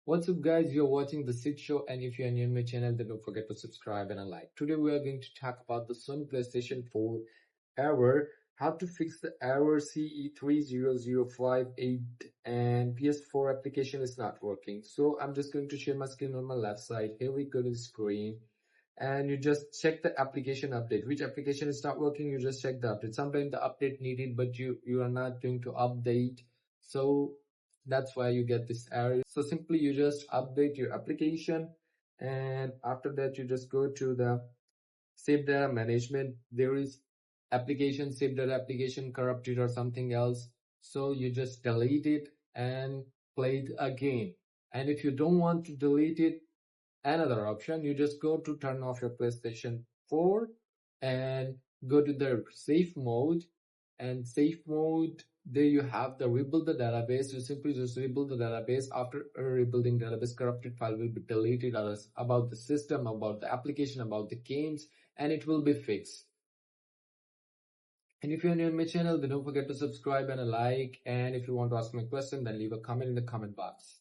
What's up guys, you're watching the Sit Show, and if you're new in my channel then don't forget to subscribe and a like. Today we are going to talk about the Sony PlayStation 4 error, how to fix the error CE-30005-8 and PS4 application is not working. So I'm just going to share my screen on my left side. Here we go to the screen and you just check the application update. Which application is not working, you just check the update. Sometimes the update needed but you are not going to update, so that's why you get this error. So simply you just update your application, and after that you just go to the save data management. There is application, save data application corrupted or something else, so you just delete it and play it again. And if you don't want to delete it, another option, you just go to turn off your PlayStation 4 and go to the safe mode, and safe mode, there you have the rebuild the database. You simply just rebuild the database. After rebuilding database, corrupted file will be deleted, others about the system, about the application, about the games, and it will be fixed. And if you're new in my channel then don't forget to subscribe and a like, and if you want to ask me a question then leave a comment in the comment box.